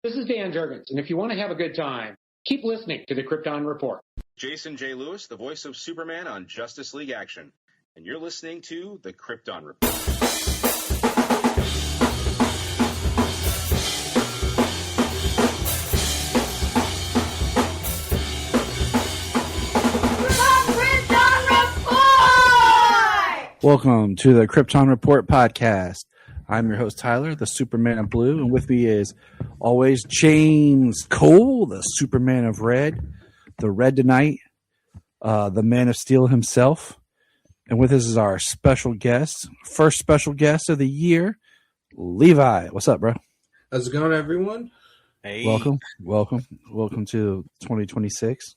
This is Dan Jurgens, and if you want to have a good time, keep listening to the Krypton Report. Jason J. Lewis, the voice of Superman on Justice League Action. And you're listening to the Krypton Report. Welcome to the Krypton Report podcast. I'm your host, Tyler, the Superman of Blue, and with me is always James Cole, the Superman of Red, the Red Tonight, the Man of Steel himself. And with us is our special guest, first special guest of the year, Levi. What's up, bro? How's it going, everyone? Hey. Welcome to 2026.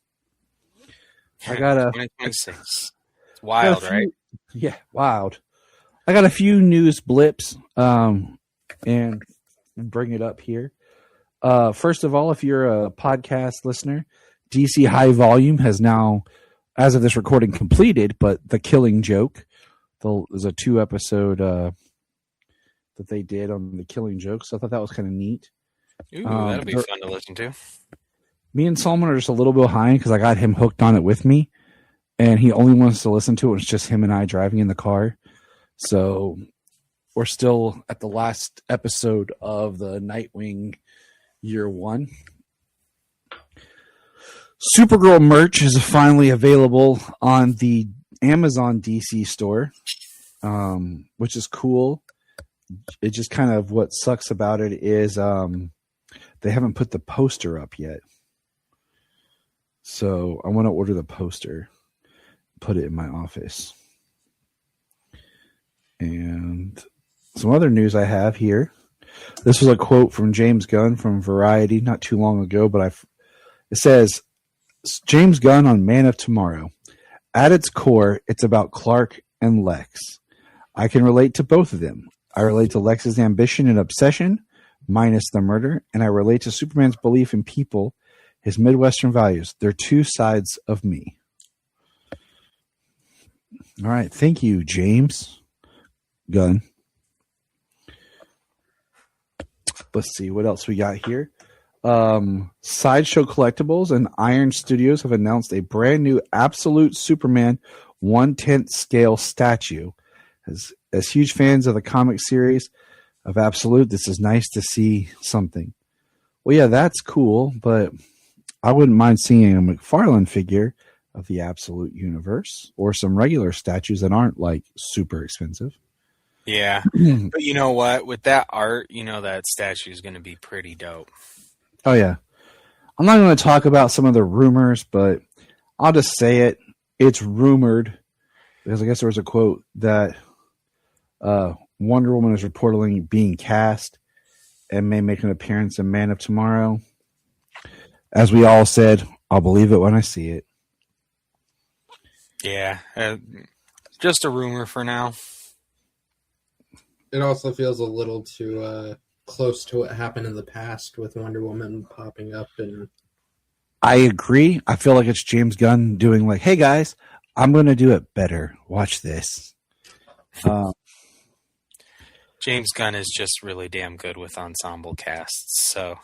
I got 2026. It's wild, right? Yeah, wild. I got a few news blips and bring it up here. First of all, if you're a podcast listener, DC High Volume has now, as of this recording, completed, but The Killing Joke. There's a 2-episode that they did on The Killing Joke, so I thought that was kind of neat. Ooh, that'll be fun to listen to. Me and Solomon are just a little bit behind because I got him hooked on it with me, and he only wants to listen to it. It's just him and I driving in the car. So we're still at the last episode of the Nightwing Year 1. Supergirl merch is finally available on the Amazon DC store, which is cool. It just kind of what sucks about it is they haven't put the poster up yet. So I want to order the poster, put it in my office. And some other news I have here. This was a quote from James Gunn from Variety not too long ago, but it says, James Gunn on Man of Tomorrow. At its core, it's about Clark and Lex. I can relate to both of them. I relate to Lex's ambition and obsession, minus the murder, and I relate to Superman's belief in people, his Midwestern values. They're two sides of me. All right. Thank you, James Gunn. Let's see what else we got here. Sideshow Collectibles and Iron Studios have announced a brand new Absolute Superman 1/10 scale statue. As huge fans of the comic series of Absolute, this is nice to see something. Well, yeah, that's cool, but I wouldn't mind seeing a McFarlane figure of the Absolute universe or some regular statues that aren't like super expensive. Yeah, but you know what? With that art, that statue is going to be pretty dope. Oh, yeah. I'm not going to talk about some of the rumors, but I'll just say it. It's rumored, because I guess there was a quote that Wonder Woman is reportedly being cast and may make an appearance in Man of Tomorrow. As we all said, I'll believe it when I see it. Yeah, just a rumor for now. It also feels a little too close to what happened in the past with Wonder Woman popping up. And I agree. I feel like it's James Gunn doing like, hey guys, I'm going to do it better. Watch this. James Gunn is just really damn good with ensemble casts. So,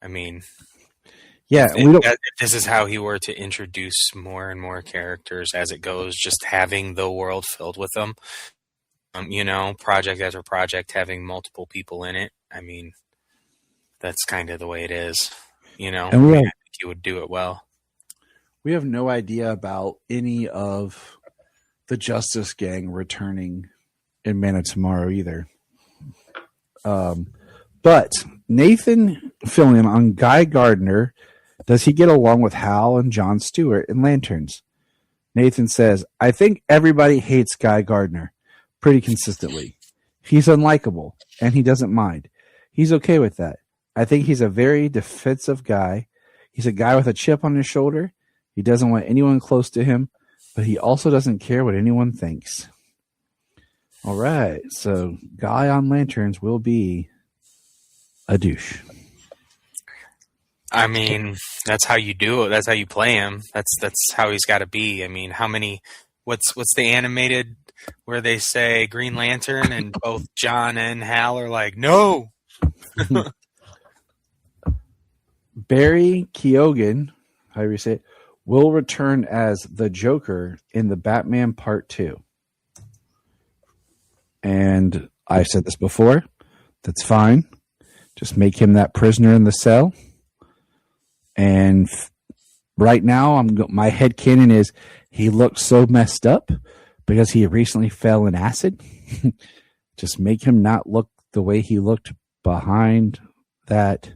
I mean, yeah, if this is how he were to introduce more and more characters as it goes, just having the world filled with them. Project after project having multiple people in it. I mean, that's kind of the way it is, And I think he would do it well. We have no idea about any of the Justice Gang returning in Man of Tomorrow either. But Nathan Fillion on Guy Gardner, does he get along with Hal and Jon Stewart in Lanterns? Nathan says, I think everybody hates Guy Gardner pretty consistently. He's unlikable, and he doesn't mind. He's okay with that. I think he's a very defensive guy. He's a guy with a chip on his shoulder. He doesn't want anyone close to him, but he also doesn't care what anyone thinks. All right, so Guy on Lanterns will be a douche. I mean, that's how you do it. That's how you play him. That's how he's got to be. I mean, how many? What's the animated where they say Green Lantern and both John and Hal are like, no. Barry Keoghan, however you say it, will return as the Joker in the Batman Part 2. And I've said this before. That's fine. Just make him that prisoner in the cell. And right now, my headcanon is he looks so messed up because he recently fell in acid. Just make him not look the way he looked behind that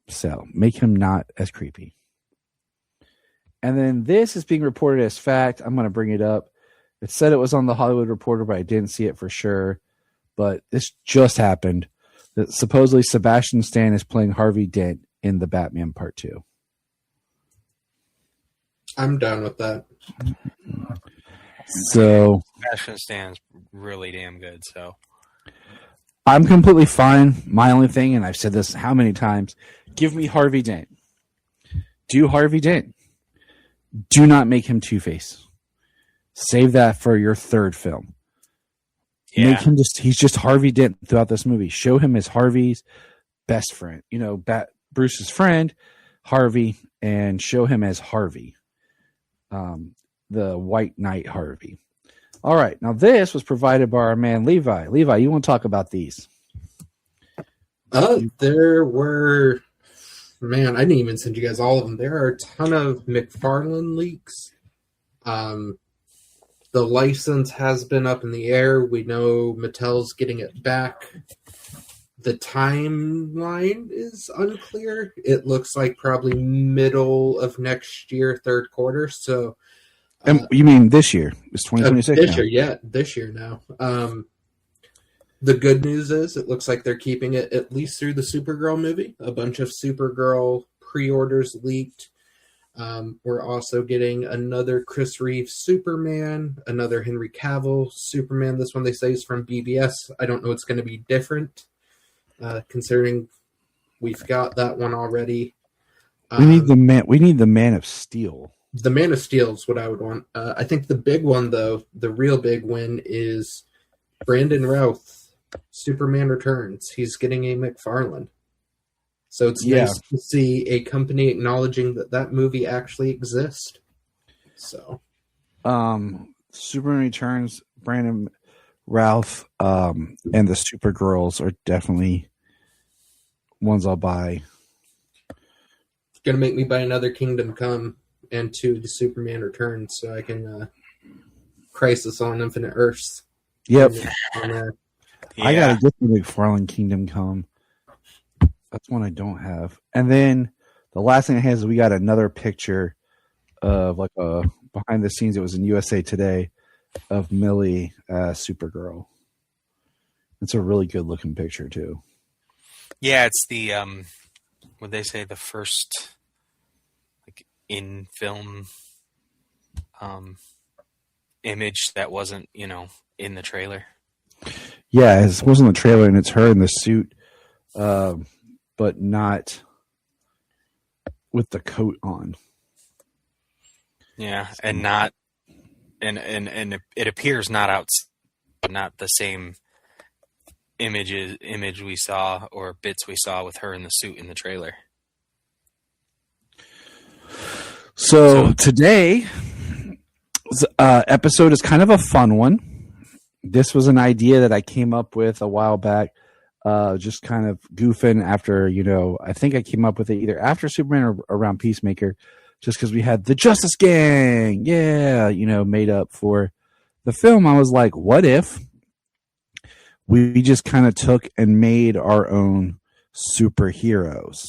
cell. Make him not as creepy. And then this is being reported as fact. I'm going to bring it up. It said it was on the Hollywood Reporter, but I didn't see it for sure. But this just happened. That supposedly Sebastian Stan is playing Harvey Dent in the Batman Part 2. I'm down with that. So Sebastian Stan's really damn good. So I'm completely fine. My only thing, and I've said this how many times, give me Harvey Dent. Do Harvey Dent. Do not make him Two-Face. Save that for your third film. yeah, Make him he's just Harvey Dent throughout this movie. Show him as Harvey's best friend. You know, Bruce's friend, Harvey, and show him as Harvey. The White Knight Harvey. All right. Now, this was provided by our man, Levi. Levi, you want to talk about these? There were... Man, I didn't even send you guys all of them. There are a ton of McFarlane leaks. The license has been up in the air. We know Mattel's getting it back. The timeline is unclear. It looks like probably middle of next year, third quarter. So, You mean this year? It's 2026 this now. year, yeah, this year now. The good news is it looks like they're keeping it at least through the Supergirl movie. A bunch of Supergirl pre-orders leaked. We're also getting another Chris Reeve Superman, another Henry Cavill Superman. This one they say is from BVS. I don't know it's going to be different, considering we've got that one already. We need the man. We need the Man of Steel. The Man of Steel is what I would want. I think the big one, though, the real big win is Brandon Routh. Superman Returns. He's getting a McFarlane. So it's nice to see a company acknowledging that movie actually exists. So, Superman Returns, Brandon Routh, and the Supergirls are definitely ones I'll buy. It's gonna make me buy another Kingdom Come and the Superman Returns, so I can Crisis on Infinite Earths. Yep. yeah. I gotta get the McFarlane Kingdom Come. That's one I don't have. And then the last thing I have is we got another picture of like a behind the scenes. It was in USA Today of Millie Supergirl. It's a really good looking picture too. Yeah, it's the would they say the first like in film image that wasn't, in the trailer. Yeah, it wasn't the trailer, and it's her in the suit, but not with the coat on. Yeah, and not, and it appears not the same image we saw or bits we saw with her in the suit in the trailer. So today, episode is kind of a fun one. This was an idea that I came up with a while back, just kind of goofing after, I think I came up with it either after Superman or around Peacemaker, just because we had the Justice Gang, made up for the film. I was like, what if we just kind of took and made our own superheroes?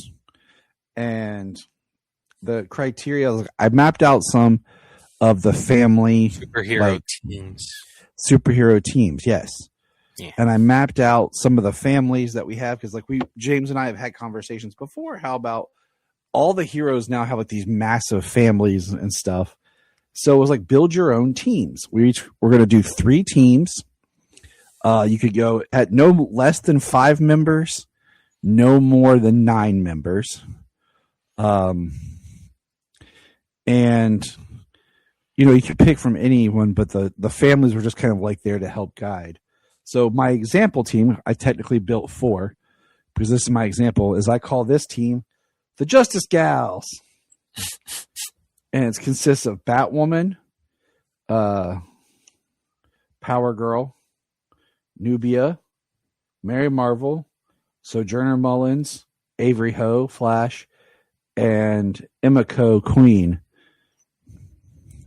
And the criteria, I mapped out some of the family Superhero teams, yes. Yeah. And I mapped out some of the families that we have, because James and I have had conversations before. How about all the heroes now have like these massive families and stuff? So it was like, build your own teams. We're going to do 3 teams. You could go at no less than 5 members, no more than 9 members. And you could pick from anyone, but the families were just kind of like there to help guide. So my example team, I technically built 4, because this is my example, is I call this team the Justice Gals. And it consists of Batwoman, Power Girl, Nubia, Mary Marvel, Sojourner Mullins, Avery Ho, Flash, and Emiko Queen.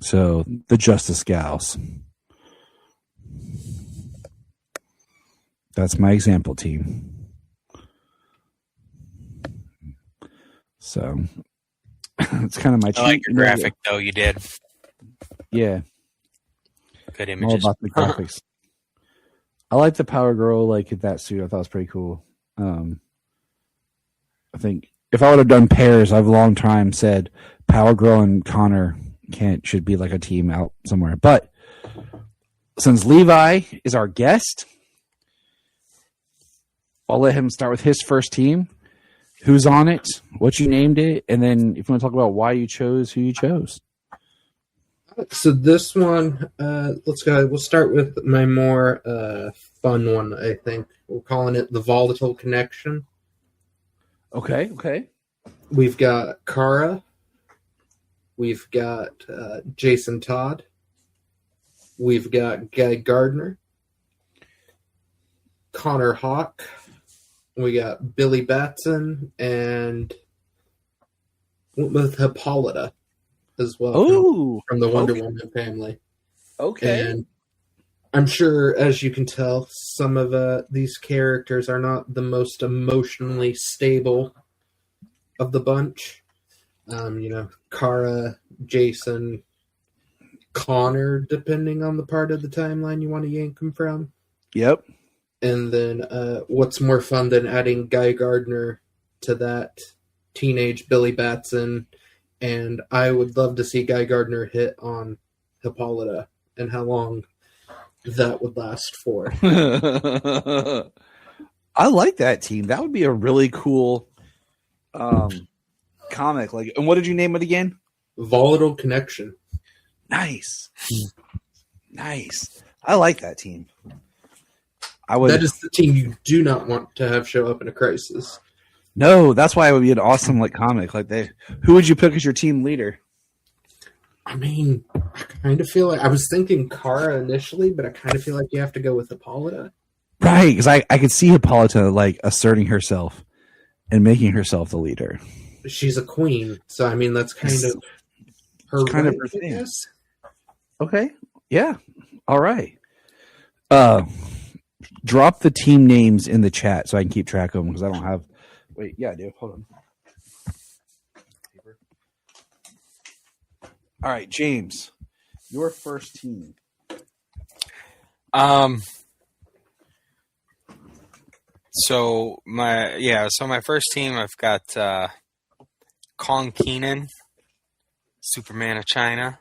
So, the Justice Gals. That's my example team. So, it's kind of my I like your graphic, though. You did. Yeah. Good I'm all images. about the graphics. I like the Power Girl, like that suit. I thought it was pretty cool. I think if I would have done pairs, I've a long time said Power Girl and Connor should be like a team out somewhere. But since Levi is our guest, I'll let him start with his first team. Who's on it? What you named it? And then if you want to talk about why you chose who you chose. So this one, let's go. We'll start with my more fun one, I think. We're calling it the Volatile Connection. Okay. We've got Kara. We've got Jason Todd. We've got Guy Gardner. Connor Hawk. We got Billy Batson and with Hippolyta as well from the Wonder Woman family. Okay. And I'm sure, as you can tell, some of these characters are not the most emotionally stable of the bunch. Kara, Jason, Connor, depending on the part of the timeline you want to yank them from. Yep. And then what's more fun than adding Guy Gardner to that? Teenage Billy Batson. And I would love to see Guy Gardner hit on Hippolyta and how long that would last for. I like that team. That would be a really cool comic. And what did you name it again? Volatile Connection. Nice. I like that team. That is the team you do not want to have show up in a crisis. No, that's why it would be an awesome comic. Who would you pick as your team leader? I mean, I kind of feel like I was thinking Kara initially, but I kind of feel like you have to go with Hippolyta. Right, because I could see Hippolyta asserting herself and making herself the leader. She's a queen, so I mean that's kind of her thing. Okay, yeah, all right. Drop the team names in the chat so I can keep track of them because I don't have. Wait, yeah, I do. Hold on. All right, James, your first team. So my first team, I've got Kong Keenan, Superman of China.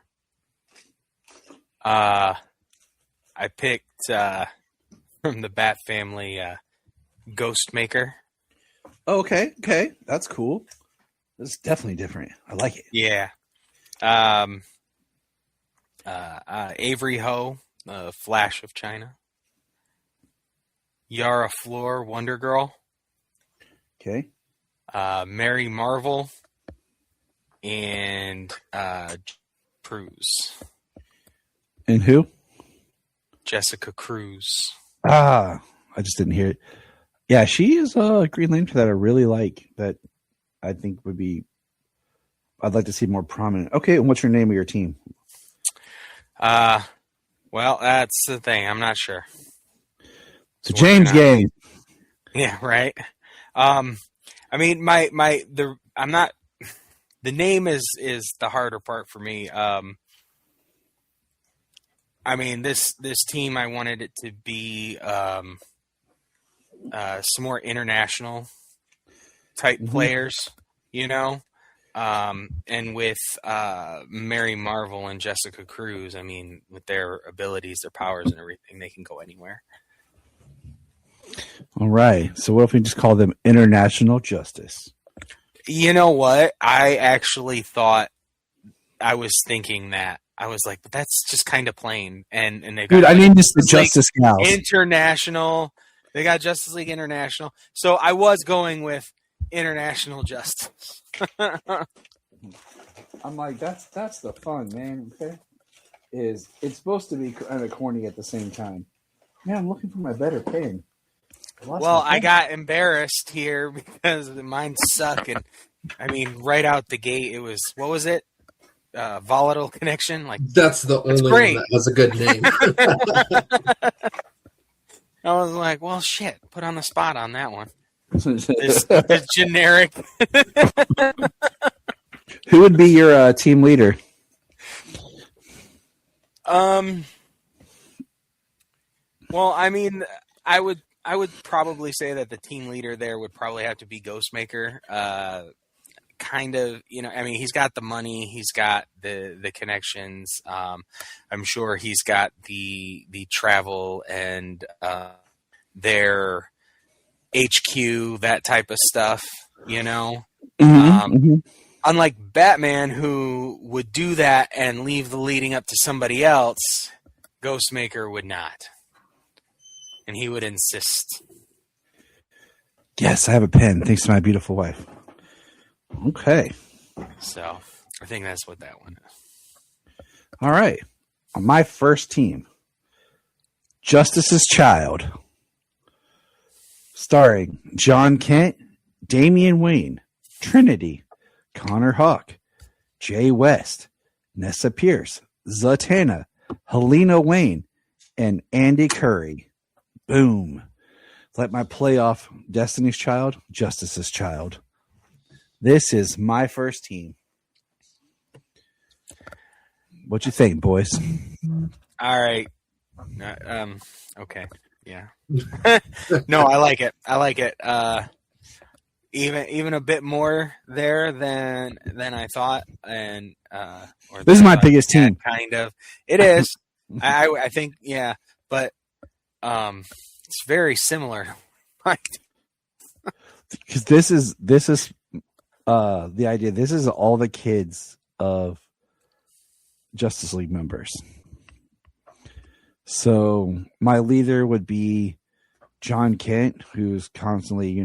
I picked from the Bat family, Ghostmaker. Oh, okay, that's cool. That's definitely different. I like it. Yeah. Avery Ho, Flash of China. Yara Flor, Wonder Girl. Okay. Mary Marvel and Cruz. And who? Jessica Cruz. I just didn't hear it. Yeah, she is a Green Lantern that I really like. That I think would be. I'd like to see more prominent. Okay, and what's your name of your team? Well, that's the thing. I'm not sure. So James Gang. Yeah, right. I mean, I'm not. The name is the harder part for me. I mean, this team, I wanted it to be some more international type players, and with Mary Marvel and Jessica Cruz, I mean, with their abilities, their powers, and everything, they can go anywhere. All right. So what if we just call them International Justice? You know what? I actually thought, I was thinking that. I was like, but that's just kind of plain. And they got, dude, I mean, just the Justice Gals. International. They got Justice League International. So I was going with international justice. I'm like, that's the fun, man. Okay, it's supposed to be kind of corny at the same time. Man, I'm looking for my better pen. Well, I got embarrassed here because mine suck, and I mean, right out the gate, it was, what was it? Volatile Connection. Like, that's the only one that has a good name. I was like, well, shit, put on the spot on that one. It's generic. Who would be your team leader? Well, I mean, I would probably say that the team leader there would probably have to be Ghostmaker. Kind of, I mean, he's got the money, he's got the connections. I'm sure he's got the travel and their HQ, that type of stuff, Unlike Batman, who would do that and leave the leading up to somebody else, Ghostmaker would not. And he would insist. Yes, I have a pen. Thanks to my beautiful wife. Okay. So, I think that's what that one is. All right. On my first team, Justice's Child, starring John Kent, Damian Wayne, Trinity, Connor Hawke, Jay West, Nessa Pierce, Zatanna, Helena Wayne, and Andy Curry. Boom. Let my playoff Destiny's Child, Justice's Child. This is my first team. What you think, boys? All right. Okay. Yeah. No, I like it. Even a bit more there than I thought, and this is my biggest team. Kind of, it is. I think, yeah, but it's very similar. Because this is the idea. This is all the kids of Justice League members. So my leader would be John Kent, who's constantly,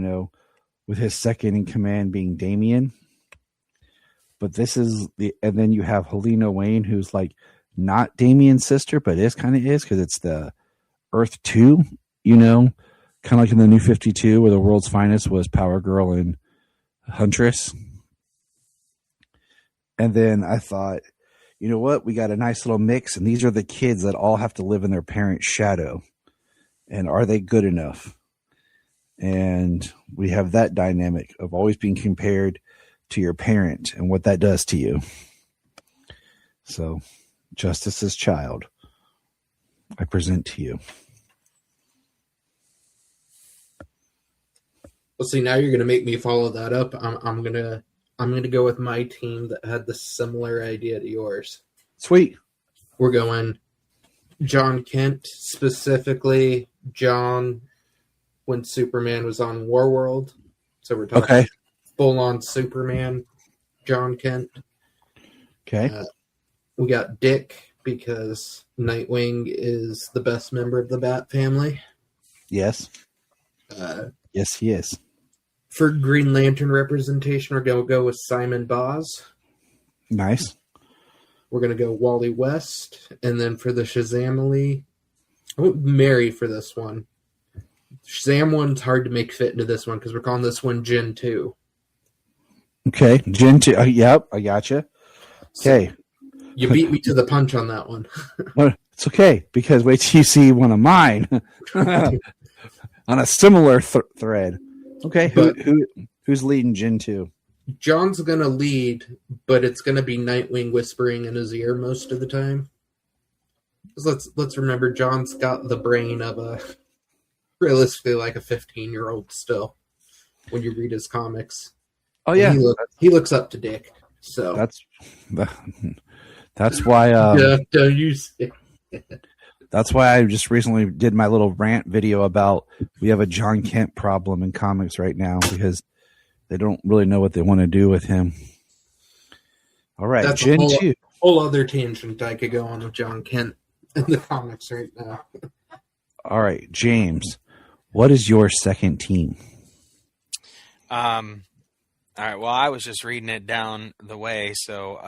with his second in command being Damian. But and then you have Helena Wayne, who's like not Damian's sister, but kind of is, because it's the Earth 2, kind of like in the New 52, where the world's finest was Power Girl and Huntress. And then I thought, you know what? We got a nice little mix, and these are the kids that all have to live in their parents' shadow. And are they good enough? And we have that dynamic of always being compared to your parent and what that does to you. So, Justice's Child, I present to you. Well, see, now you're going to make me follow that up. I'm gonna go with my team that had the similar idea to yours. Sweet. We're going John Kent, specifically John when Superman was on Warworld. So we're talking full-on Superman, John Kent. Okay. We got Dick, because Nightwing is the best member of the Bat family. Yes. Yes, he is. For Green Lantern representation, we're going to go with Simon Boz. Nice. We're going to go Wally West. And then for the Shazamily, I went Mary for this one. Shazam one's hard to make fit into this one because we're calling this one Gen 2. Okay, Gen 2. Yep, I gotcha. Okay. So you beat me to the punch on that one. Well, it's okay, because wait till you see one of mine on a similar thread. Okay, who's leading Gen 2? John's going to lead, but it's going to be Nightwing whispering in his ear most of the time. Let's remember, John's got the brain of a realistically like a 15-year-old still when you read his comics. Oh yeah, he looks up to Dick. So that's why. Don't you say it. That's why I just recently did my little rant video about we have a John Kent problem in comics right now, because they don't really know what they want to do with him. All right, that's Gen 2. Whole other tangent I could go on with John Kent in the comics right now. All right, James, what is your second team? All right. Well, I was just reading it down the way, so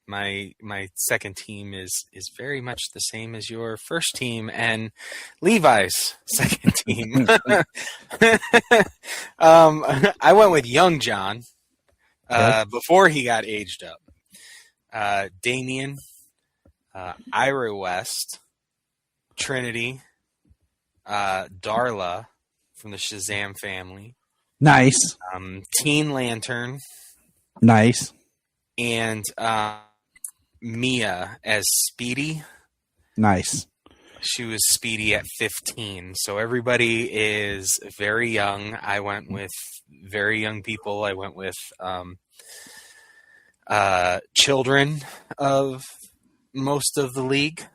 my second team is very much the same as your first team and Levi's second team. I went with Young John before he got aged up. Damien, Ira West, Trinity, Darla from the Shazam family. Nice. Teen Lantern. Nice. And Mia as Speedy. Nice. She was Speedy at 15. So everybody is very young. I went with very young people. I went with children of most of the league.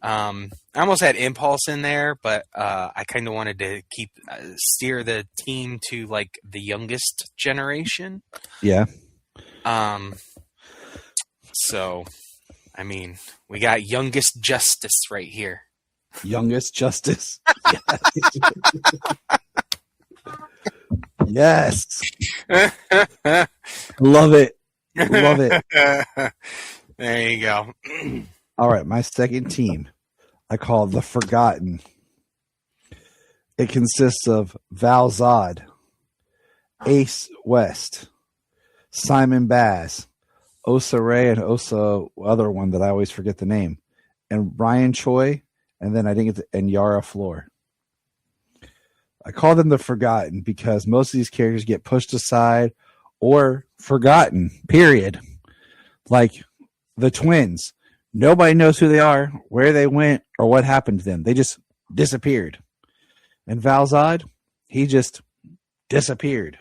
I almost had Impulse in there, but I kind of wanted to steer the team to like the youngest generation. Yeah. So, I mean, we got Youngest Justice right here. Youngest Justice. Yes. Love it. Love it. There you go. All right, my second team I call the Forgotten. It consists of Val Zod, Ace West, Simon Baz, Osa Ray, and Osa, other one that I always forget the name, and Ryan Choi, and then I think and Yara Floor. I call them the Forgotten because most of these characters get pushed aside or forgotten, period. Like the twins. Nobody knows who they are, where they went, or what happened to them. They just disappeared. And Val Zod, he just disappeared.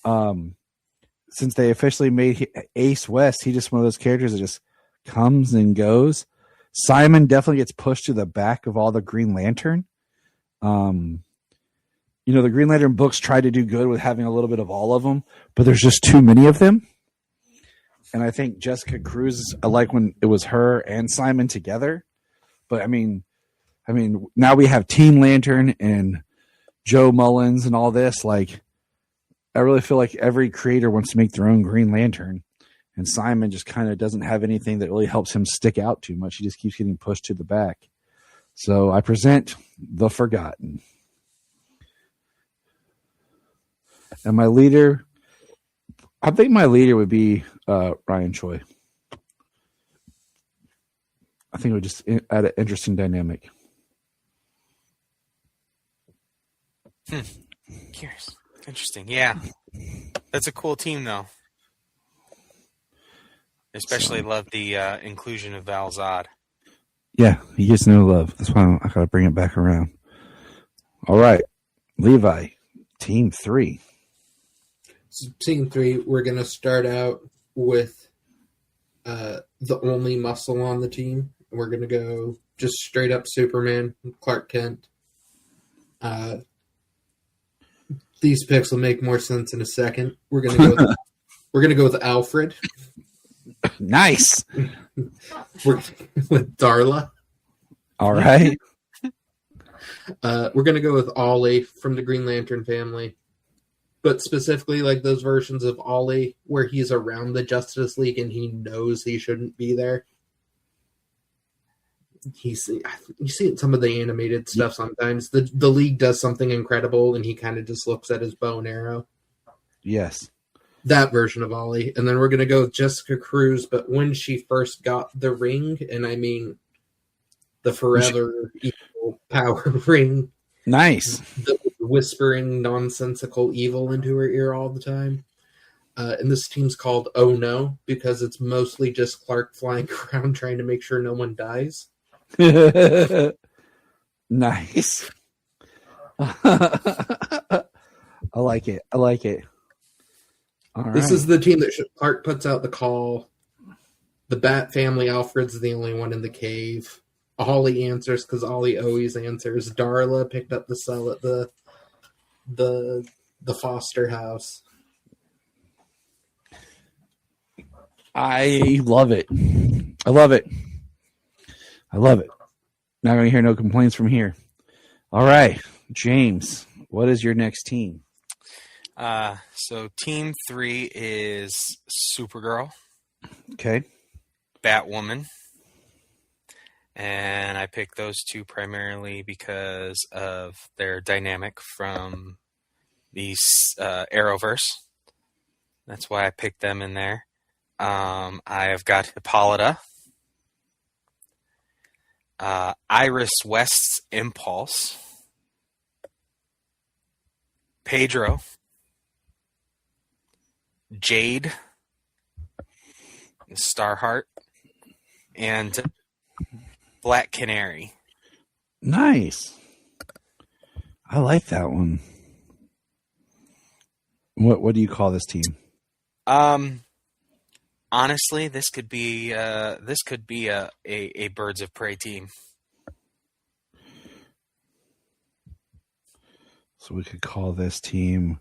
Since they officially made Ace West, he's just one of those characters that just comes and goes. Simon definitely gets pushed to the back of all the Green Lantern. The Green Lantern books try to do good with having a little bit of all of them, but there's just too many of them. And I think Jessica Cruz, I like when it was her and Simon together. But I mean, now we have Teen Lantern and Joe Mullins and all this. Like, I really feel like every creator wants to make their own Green Lantern. And Simon just kind of doesn't have anything that really helps him stick out too much. He just keeps getting pushed to the back. So I present the Forgotten. And my leader, I think my leader would be Ryan Choi. I think it would just add an interesting dynamic. Curious. Interesting. Yeah. That's a cool team, though. Especially love the inclusion of Val Zod. Yeah, he gets no love. That's why I got to bring it back around. All right. Levi, Team 3. So team 3, we're going to start out with the only muscle on the team. We're going to go just straight up Superman, Clark Kent. These picks will make more sense in a second. We're going to go with Alfred. Nice. With Darla. All right. We're going to go with Ollie from the Green Lantern family. But specifically, like those versions of Ollie where he's around the Justice League and he knows he shouldn't be there. You see it in some of the animated stuff sometimes. The League does something incredible and he kind of just looks at his bow and arrow. Yes. That version of Ollie. And then we're going to go with Jessica Cruz, but when she first got the ring, and I mean the forever evil power ring. Nice. The whispering nonsensical evil into her ear all the time. And this team's called Oh No, because it's mostly just Clark flying around trying to make sure no one dies. Nice. I like it. All This right. is the team that Clark puts out the call. The Bat family, Alfred's the only one in the cave. Ollie answers because Ollie always answers. Darla picked up the cell at the Foster house. I love it. Not going to hear no complaints from here. All right, James, what is your next team? So team 3 is Supergirl, Okay. Batwoman, and I picked those two primarily because of their dynamic from the Arrowverse. That's why I picked them in there. I have got Hippolyta, Iris West's Impulse, Pedro, Jade, Starheart, and Black Canary. Nice. I like that one. What do you call this team? Honestly, this could be a Birds of Prey team. So we could call this team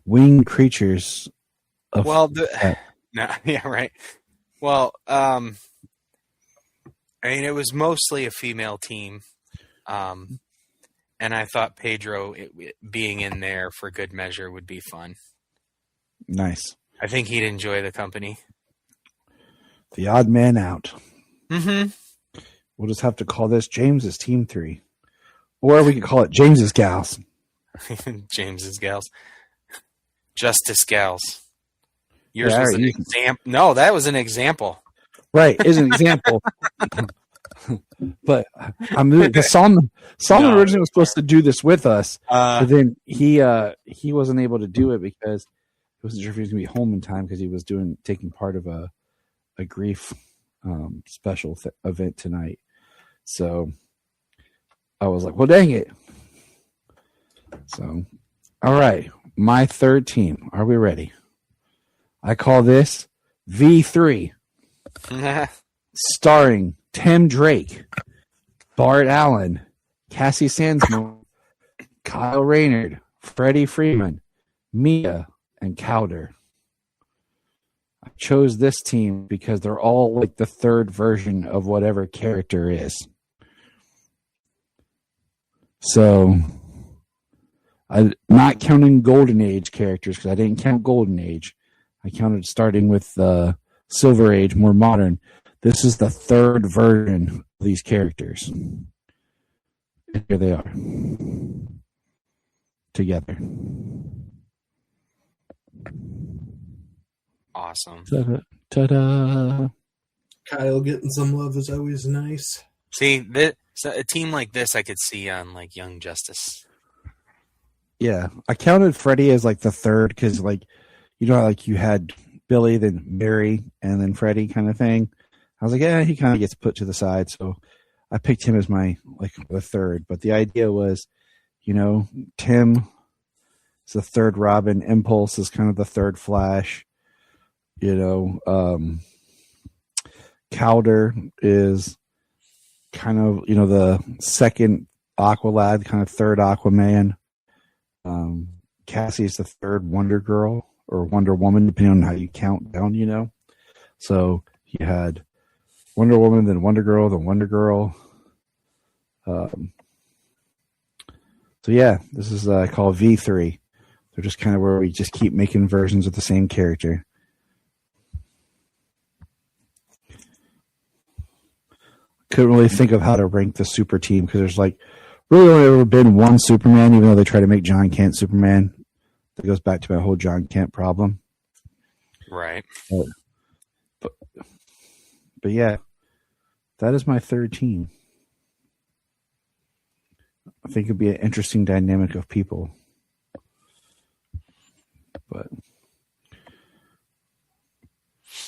Winged Creatures. No, yeah, right. Well, I mean, it was mostly a female team, and I thought Pedro being in there for good measure would be fun. Nice. I think he'd enjoy the company. The odd man out. Mm-hmm. We'll just have to call this James's Team 3. Or we could call it James's Gals. James's Gals. Justice Gals. Yours Yeah, was an example. No, that was an example. Right, is an example. But I'm because Solomon originally was supposed to do this with us, but then he wasn't able to do it because he wasn't sure if he was going to be home in time because he was taking part of a grief special event tonight. So I was like, well, dang it. So, all right, my third team. Are we ready? I call this V3. Starring Tim Drake, Bart Allen, Cassie Sandsmore, Kyle Raynard, Freddie Freeman, Mia, and Cowder. I chose this team because they're all like the third version of whatever character is. So, I'm not counting Golden Age characters because I didn't count Golden Age. I counted starting with Silver Age, more modern. This is the third version of these characters. Here they are. Together. Awesome. Ta-da. Kyle getting some love is always nice. See, a team like this I could see on like Young Justice. Yeah. I counted Freddie as like the third because like, you know, like you had Billy, then Barry, and then Freddie kind of thing. I was like, yeah, he kind of gets put to the side. So I picked him as my, like, the third. But the idea was, you know, Tim is the third Robin. Impulse is kind of the third Flash. You know, Cowder is kind of, you know, the second Aqualad, kind of third Aquaman. Cassie is the third Wonder Girl or Wonder Woman, depending on how you count down, you know. So you had Wonder Woman, then Wonder Girl, then Wonder Girl. So yeah, this is called V3. They're just kind of where we just keep making versions of the same character. Couldn't really think of how to rank the super team because there's like really only ever been one Superman, even though they try to make John Kent Superman. That goes back to my whole John Kent problem. Right. But yeah, that is my third team. I think it'd be an interesting dynamic of people. But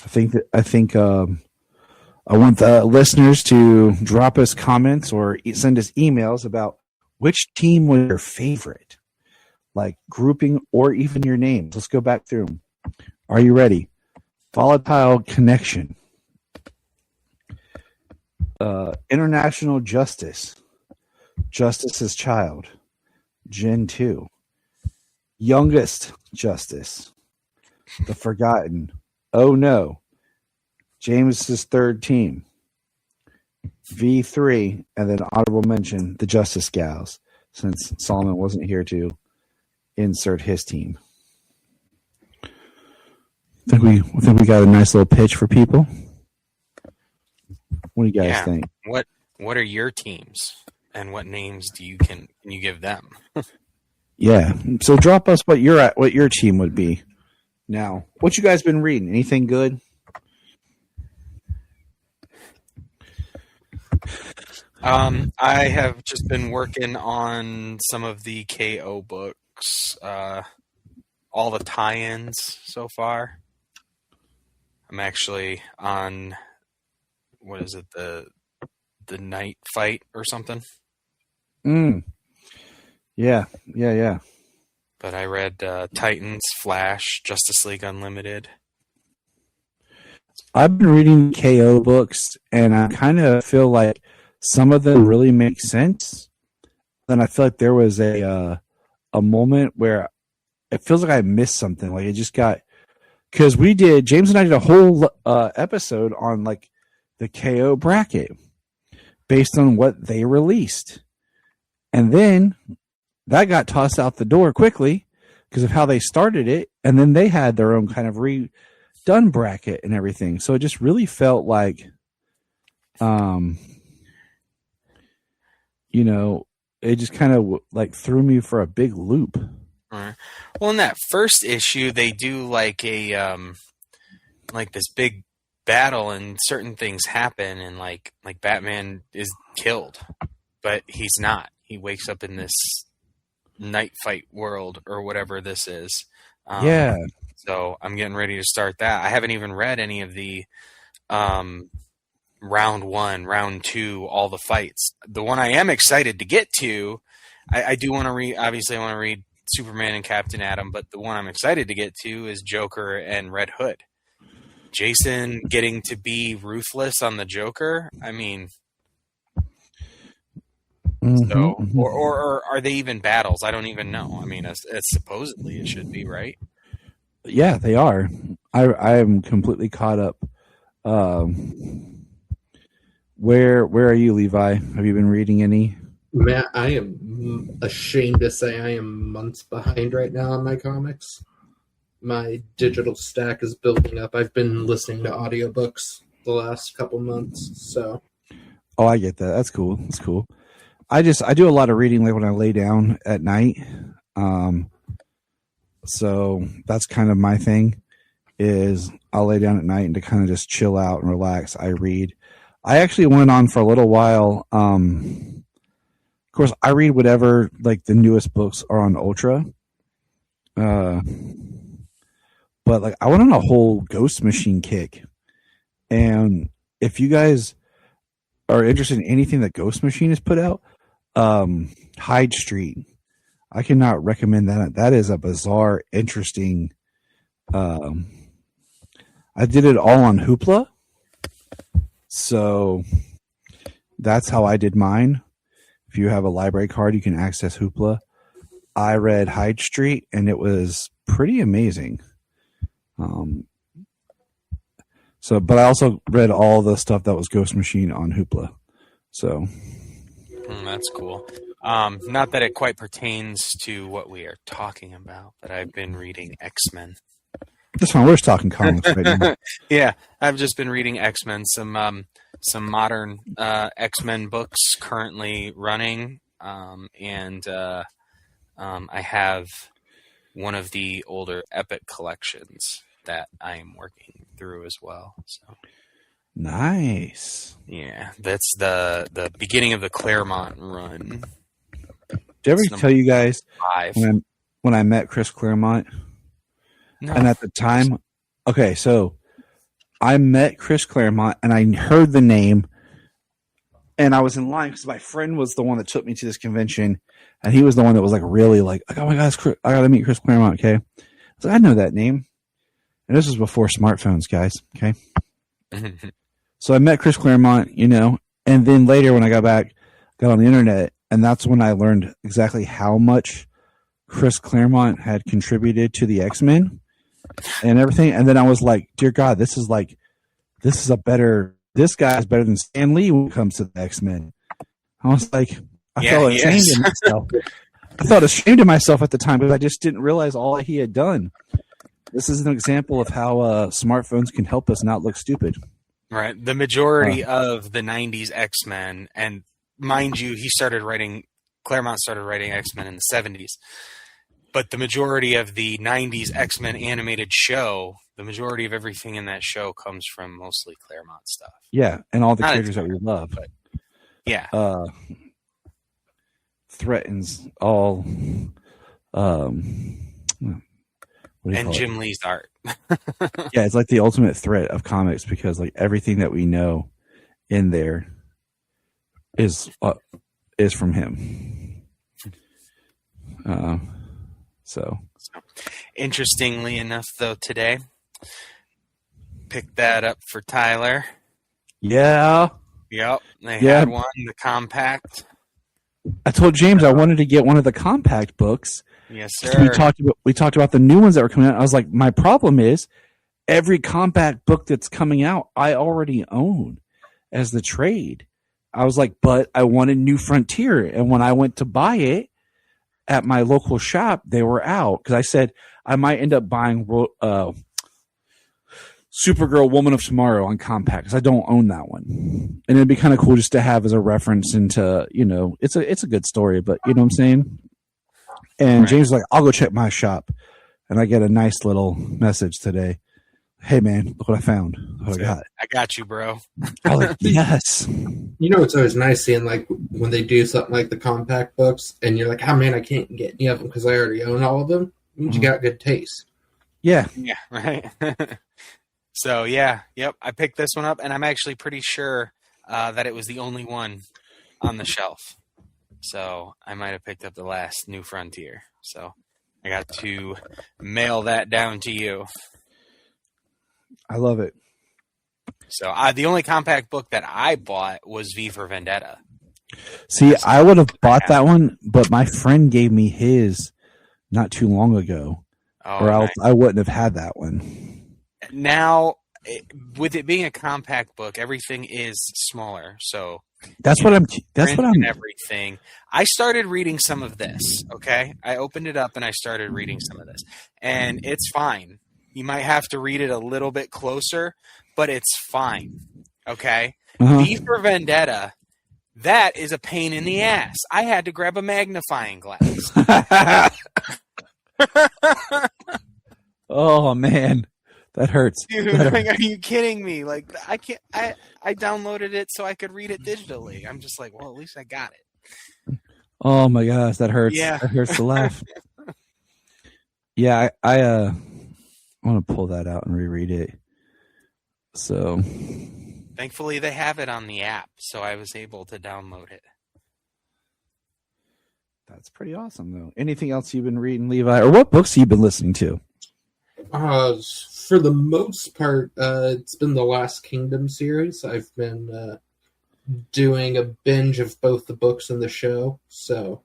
I think I want the listeners to drop us comments or send us emails about which team was your favorite, like grouping or even your names. Let's go back through them. Are you ready? Volatile Connection. International Justice. Justice's Child. Gen 2. Youngest Justice. The Forgotten. Oh no. James's third team. V3, and then honorable mention, the Justice Gals, since Solomon wasn't here to insert his team. Think we got a nice little pitch for people. What do you guys think? What are your teams, and what names can you give them? Yeah. So drop us what your team would be. Now, what you guys been reading? Anything good? I have just been working on some of the KO books, all the tie-ins so far. I'm actually on, what is it, the night fight or something? Yeah. But I read Titans, Flash, Justice League Unlimited. I've been reading KO books, and I kind of feel like some of them really make sense. Then I feel like there was a moment where it feels like I missed something. Like it just got, because James and I did a whole episode on like the KO bracket based on what they released, and then that got tossed out the door quickly because of how they started it, and then they had their own kind of redone bracket and everything. So it just really felt like, it just kind of like threw me for a big loop. Well, in that first issue, they do like a like this big battle, and certain things happen, and like Batman is killed, but he's not. He wakes up in this night fight world or whatever this is. Yeah. So I'm getting ready to start that. I haven't even read any of the round 1, round 2, all the fights. The one I am excited to get to, I do want to read, obviously I want to read Superman and Captain Atom, but the one I'm excited to get to is Joker and Red Hood. Jason getting to be ruthless on the Joker. I mean, or are they even battles? I don't even know. I mean, it's supposedly it should be, right? Yeah, they are. I am completely caught up. Where are you, Levi? Have you been reading any? Matt, I am ashamed to say I am months behind right now on my comics. My digital stack is building up. I've been listening to audiobooks the last couple months, so. Oh, I get that. That's cool. That's cool. I do a lot of reading like when I lay down at night. So that's kind of my thing, is I'll lay down at night and to kind of just chill out and relax, I read. I actually went on for a little while. Of course, I read whatever like the newest books are on Ultra. But like I went on a whole Ghost Machine kick. And if you guys are interested in anything that Ghost Machine has put out, Hyde Street, I cannot recommend that. That is a bizarre, interesting. I did it all on Hoopla, so that's how I did mine. If you have a library card, you can access Hoopla. I read Hyde Street, and it was pretty amazing. But I also read all the stuff that was Ghost Machine on Hoopla. So that's cool. Not that it quite pertains to what we are talking about, but I've been reading X-Men. That's fine. We're just talking comics right now. Yeah, I've just been reading X-Men, some modern X-Men books currently running, and I have one of the older Epic collections that I am working through as well. So nice. Yeah, that's the beginning of the Claremont run. Did I ever tell you guys 5. when I met Chris Claremont? No. And at the time, okay, so I met Chris Claremont and I heard the name, and I was in line because my friend was the one that took me to this convention, and he was the one that was like really like, oh my gosh, I got to meet Chris Claremont. Okay, so I know that name, and this was before smartphones, guys. Okay, so I met Chris Claremont, and then later when I got on the internet. And that's when I learned exactly how much Chris Claremont had contributed to the X-Men and everything. And then I was like, dear God, this guy is better than Stan Lee when it comes to the X-Men. I was like, I felt ashamed of myself. I felt ashamed of myself at the time because I just didn't realize all he had done. This is an example of how smartphones can help us not look stupid. Right. The majority of the 90s X-Men, and mind you, Claremont started writing X-Men in the 70s. But the majority of the 90s X-Men animated show, the majority of everything in that show comes from mostly Claremont stuff. Yeah, and all the characters that we love. But, yeah. Threatens all... and Jim Lee's art. Yeah, it's like the ultimate threat of comics because like everything that we know in there is from him. So interestingly enough, though, today picked that up for Tyler. Yeah. Yep. They had one, the compact. I told James I wanted to get one of the compact books. Yes, sir. We talked about the new ones that were coming out. I was like, my problem is every compact book that's coming out, I already own as the trade. I was like, but I wanted New Frontier. And when I went to buy it at my local shop, they were out. Because I said I might end up buying Supergirl Woman of Tomorrow on compact because I don't own that one. And it'd be kind of cool just to have as a reference into, it's a good story, but you know what I'm saying? And right. James was like, I'll go check my shop. And I get a nice little message today. Hey, man, look what I found. What I got. I got you, bro. I was like, yes. It's always nice seeing, like, when they do something like the compact books, and you're like, oh, man, I can't get any of them because I already own all of them. It means you got good taste. Yeah. Yeah, right. So, yeah, yep, I picked this one up, and I'm actually pretty sure that it was the only one on the shelf. So I might have picked up the last New Frontier. So I got to mail that down to you. I love it. So the only compact book that I bought was V for Vendetta. See, I would have bought that one, but my friend gave me his not too long ago, or else I wouldn't have had that one. Now, with it being a compact book, everything is smaller. So that's what I'm everything. I started reading some of this. Okay, I opened it up and I started reading some of this, and it's fine. You might have to read it a little bit closer, but it's fine. Okay, V for Vendetta. That is a pain in the ass. I had to grab a magnifying glass. Oh man, that hurts. Dude, like, are you kidding me? Like, I can't. I downloaded it so I could read it digitally. I'm just like, well, at least I got it. Oh my gosh, that hurts. Yeah, that hurts to laugh. Yeah, I want to pull that out and reread it. So, thankfully, they have it on the app, so I was able to download it. That's pretty awesome, though. Anything else you've been reading, Levi, or what books you've been listening to? For the most part, it's been the Last Kingdom series. I've been doing a binge of both the books and the show. So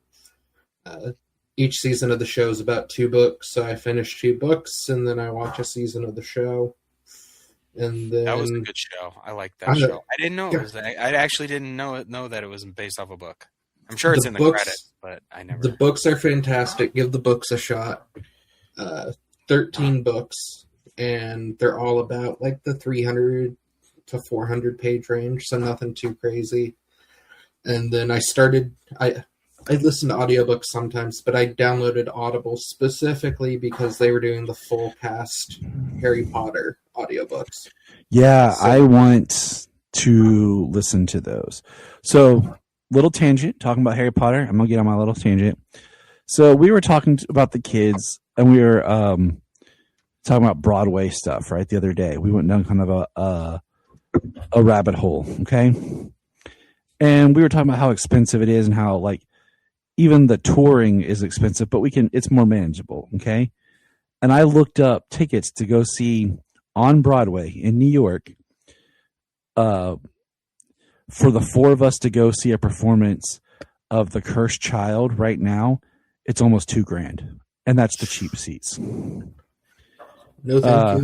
each season of the show is about 2 books. So I finish 2 books, and then I watch a season of the show. And then, that was a good show. I liked that show. I didn't know it was. I actually didn't know that it was based off a book. I'm sure it's in the credits, but I never. The books are fantastic. Give the books a shot. 13 books, and they're all about like the 300 to 400 page range, so nothing too crazy. And then I listen to audiobooks sometimes, but I downloaded Audible specifically because they were doing the full cast Harry Potter audiobooks. Yeah, so, I want to listen to those. So, little tangent, talking about Harry Potter. I'm going to get on my little tangent. So, we were talking about the kids, and we were talking about Broadway stuff, right, the other day. We went down kind of a rabbit hole, okay? And we were talking about how expensive it is and how, like, even the touring is expensive, but it's more manageable, okay? And I looked up tickets to go see on Broadway in New York for the 4 of us to go see a performance of The Cursed Child right now. It's almost $2,000, and that's the cheap seats. No, thank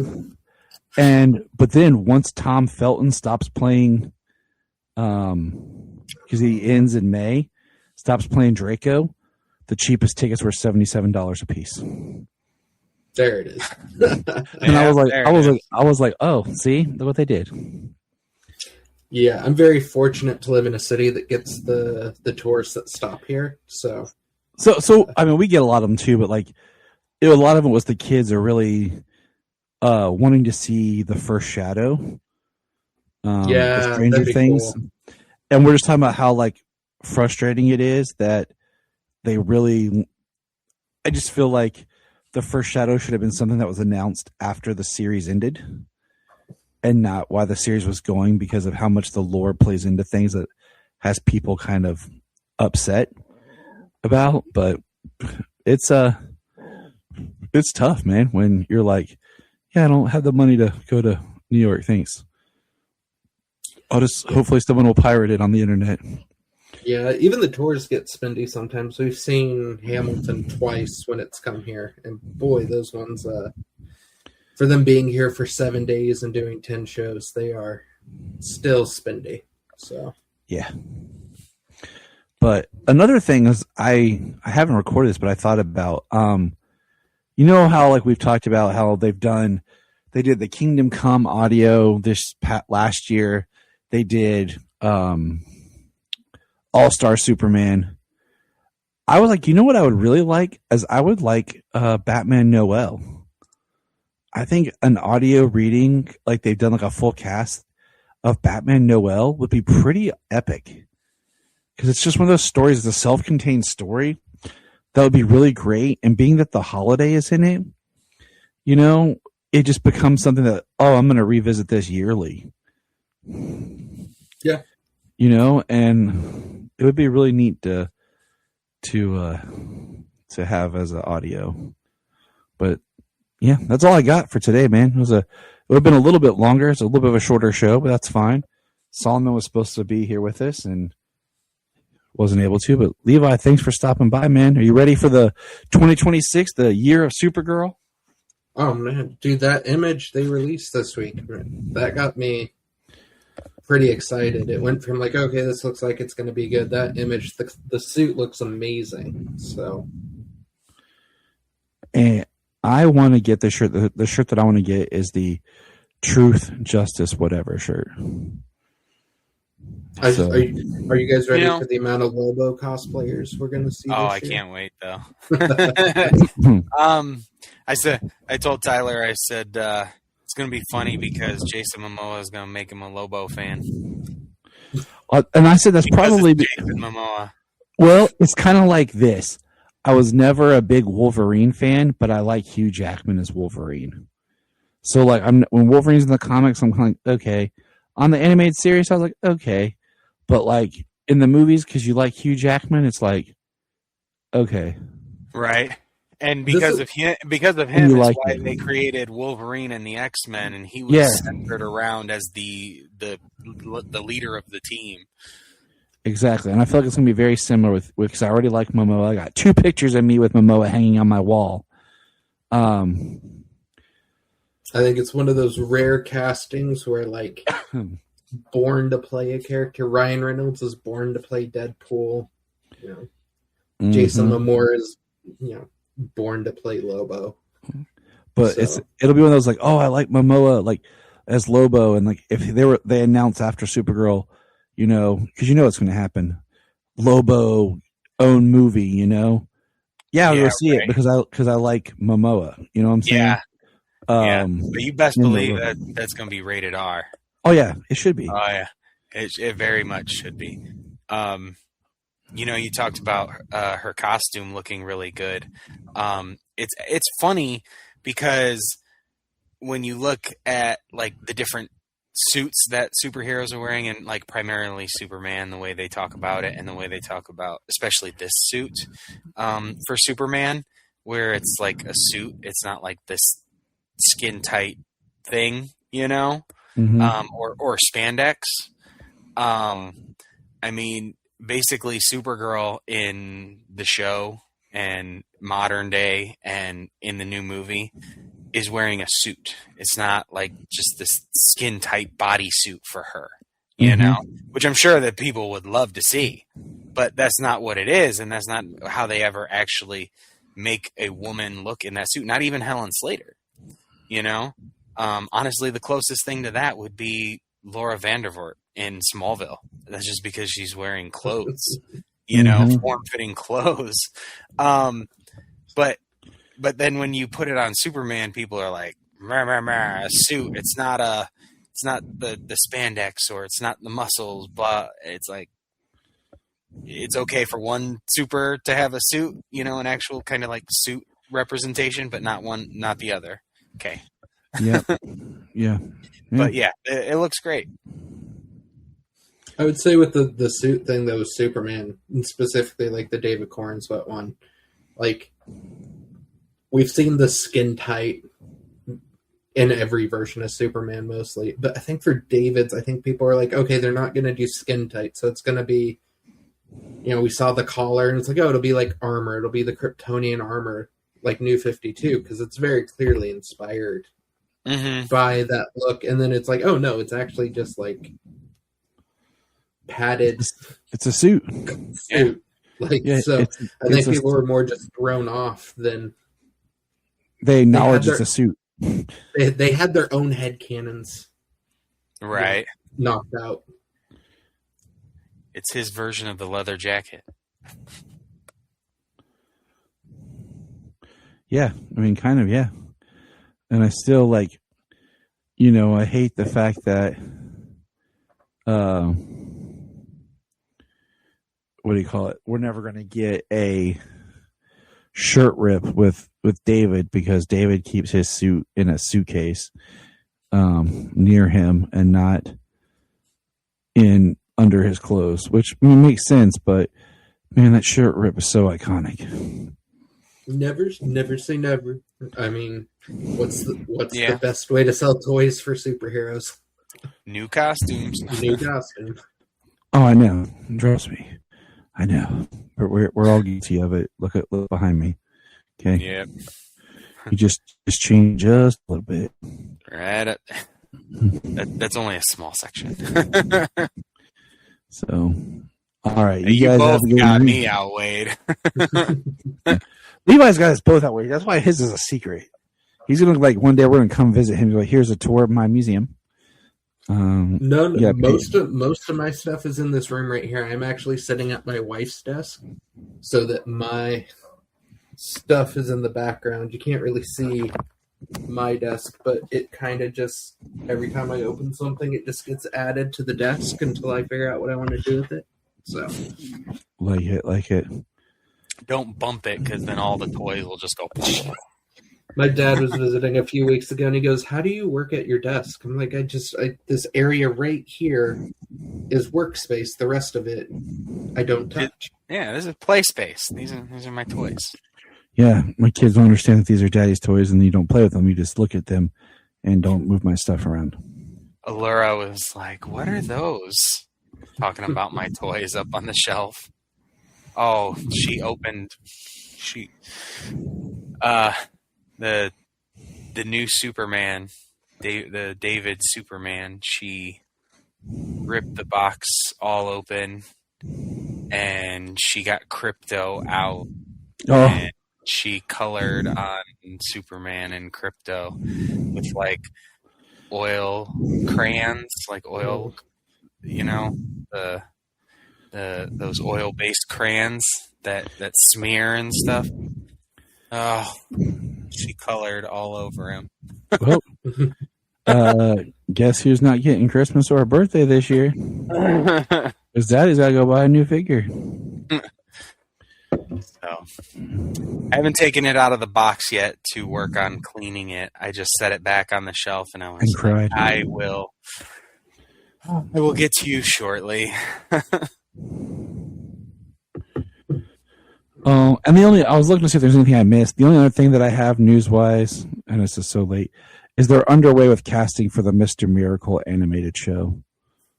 you. But then once Tom Felton stops playing, because he ends in May, stops playing Draco, the cheapest tickets were $77 a piece. There it is. And I was like, oh, see, look what they did. Yeah, I'm very fortunate to live in a city that gets the tourists that stop here. So I mean, we get a lot of them too, but like, a lot of it was the kids are really wanting to see the first Shadow. The Stranger Things, cool. And we're just talking about how like frustrating it is that they really. I just feel like the first Shadow should have been something that was announced after the series ended, and not why the series was going, because of how much the lore plays into things that has people kind of upset about. But it's tough, man, when you're like, yeah, I don't have the money to go to New York. Thanks. I'll just hopefully someone will pirate it on the internet. Yeah, even the tours get spendy sometimes. We've seen Hamilton twice when it's come here, and boy, those ones, for them being here for 7 days and doing 10 shows, they are still spendy. So yeah. But another thing is, I haven't recorded this, but I thought about, you know how like we've talked about how they did the Kingdom Come audio last year. They did All-Star Superman. I was like, you know what I would really like? I would like Batman Noel. I think an audio reading, like they've done like a full cast of Batman Noel, would be pretty epic. Because it's just one of those stories, it's a self-contained story that would be really great. And being that the holiday is in it, you know, it just becomes something that, I'm going to revisit this yearly. Yeah. You know, and it would be really neat to have as an audio. But yeah, that's all I got for today, man. It would have been a little bit longer. It's a little bit of a shorter show, but that's fine. Solomon was supposed to be here with us and wasn't able to. But Levi, thanks for stopping by, man. Are you ready for the 2026, the year of Supergirl? Oh man, dude, that image they released this week, that got me pretty excited. It went from like, okay, this looks like it's going to be good. That image, the suit looks amazing. So, and I want to get the shirt. The shirt that I want to get is the Truth, Justice, Whatever shirt. Are you guys ready for the amount of Lobo cosplayers we're going to see? I can't wait though. I told Tyler, I said it's going to be funny because Jason Momoa is going to make him a Lobo fan. And I said that's because probably Jason Momoa. Well, it's kind of like this. I was never a big Wolverine fan, but I like Hugh Jackman as Wolverine. So like, when Wolverine's in the comics, I'm kind of like, okay. On the animated series, I was like, okay. But like in the movies, because you like Hugh Jackman, it's like, okay, right. And because of him, that's why they created Wolverine and the X-Men, and he was centered around as the leader of the team. Exactly, and I feel like it's gonna be very similar with because I already like Momoa. I got 2 pictures of me with Momoa hanging on my wall. I think it's one of those rare castings where like. Born to play a character. Ryan Reynolds is born to play Deadpool. You know, mm-hmm. Jason Momoa is, born to play Lobo. But it'll be one of those like, I like Momoa like as Lobo, and like if they announce after Supergirl, because it's going to happen, Lobo own movie, I'll go see it because I like Momoa. You know what I'm saying? Yeah. But you best believe that's going to be rated R. Oh yeah, it should be. Oh yeah, it very much should be. You talked about her costume looking really good. It's funny because when you look at like the different suits that superheroes are wearing, and like primarily Superman, the way they talk about it, and the way they talk about especially this suit for Superman, where it's like a suit, it's not like this skin tight thing, Mm-hmm. Or spandex. Basically Supergirl in the show and modern day and in the new movie is wearing a suit. It's not like just this skin tight body suit for her, which I'm sure that people would love to see. but that's not what it is, and that's not how they ever actually make a woman look in that suit. Not even Helen Slater, you know. Honestly, the closest thing to that would be Laura Vandervoort in Smallville. That's just because she's wearing clothes, you know, form-fitting clothes. But then when you put it on Superman, people are like, a suit. It's not the spandex, or it's not the muscles, but it's like, it's okay for one super to have a suit, you know, an actual kind of like suit representation, but not the other. Okay. Yeah. Yeah. But yeah, it looks great. I would say with the suit thing, though, Superman, and specifically like the David Cornsweet one, like, we've seen the skin tight in every version of Superman mostly. But I think for David's, I think people are like, okay, they're not going to do skin tight. So it's going to be, you know, we saw the collar and it's like, oh, it'll be like armor. It'll be the Kryptonian armor, like New 52, because it's very clearly inspired by that look. And then it's like, oh, no, it's actually just like padded. It's a suit. Yeah. Like, yeah, so I think people were more just thrown off than they acknowledge it's a suit. They had their own headcanons, right? Knocked out. It's his version of the leather jacket. Yeah, I mean, kind of, yeah. And I still like, you know, I hate the fact that, what do you call it? We're never going to get a shirt rip with David, because David keeps his suit in a suitcase near him and not in under his clothes, which, I mean, makes sense. But man, that shirt rip is so iconic. Never say never. I mean, what's the best way to sell toys for superheroes? New costumes. New costumes. Oh, I know. Trust me. I know. We're all guilty of it. Look behind me. Okay. Yep. You just change just a little bit. Right. That's only a small section. So, all right. You guys both have got me outweighed. Levi's got us both outweighed. That's why his is a secret. He's gonna, like, one day we're gonna come visit him and be like, here's a tour of my museum. No, most of my stuff is in this room right here. I'm actually sitting at my wife's desk so that my stuff is in the background. You can't really see my desk, but it kind of just, every time I open something, it just gets added to the desk until I figure out what I want to do with it. So, like it. Don't bump it, because then all the toys will just go. My dad was visiting a few weeks ago, and he goes, "How do you work at your desk?" I'm like, this area right here is workspace. The rest of it, I don't touch. Yeah, this is play space. These are my toys. Yeah, my kids don't understand that these are daddy's toys, and you don't play with them. You just look at them and don't move my stuff around. Allura was like, "What are those?" Talking about my toys up on the shelf. Oh, she opened. The new Superman, the David Superman. She ripped the box all open, and she got Crypto out. Oh. And she colored on Superman and Crypto with like oil crayons, like oil, you know, those oil-based crayons that smear and stuff. Oh, she colored all over him. Well, guess who's not getting Christmas or a birthday this year? Because Daddy's got to go buy a new figure. So, I haven't taken it out of the box yet to work on cleaning it. I just set it back on the shelf, and I was cried. I will get to you shortly. Oh, and I was looking to see if there's anything I missed. The only other thing that I have news-wise, and it's just so late, is they're underway with casting for the Mr. Miracle animated show.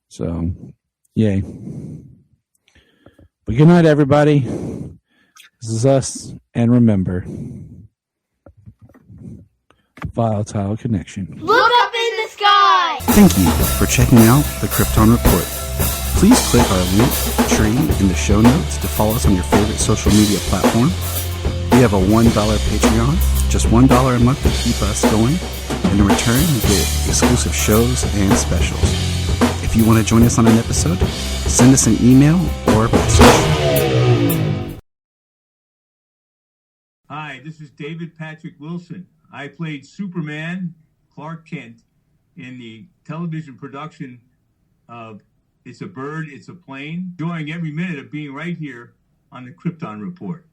So, yay. But good night, everybody. This is us, and remember, Volatile Connection. Look up in the sky! Thank you for checking out the Krypton Report. Please click our link tree in the show notes to follow us on your favorite social media platform. We have a $1 Patreon, just $1 a month to keep us going. And in return, you get exclusive shows and specials. If you want to join us on an episode, send us an email or message. Hi, this is David Patrick Wilson. I played Superman, Clark Kent, in the television production of It's a Bird, It's a Plane. Enjoying every minute of being right here on the Krypton Report.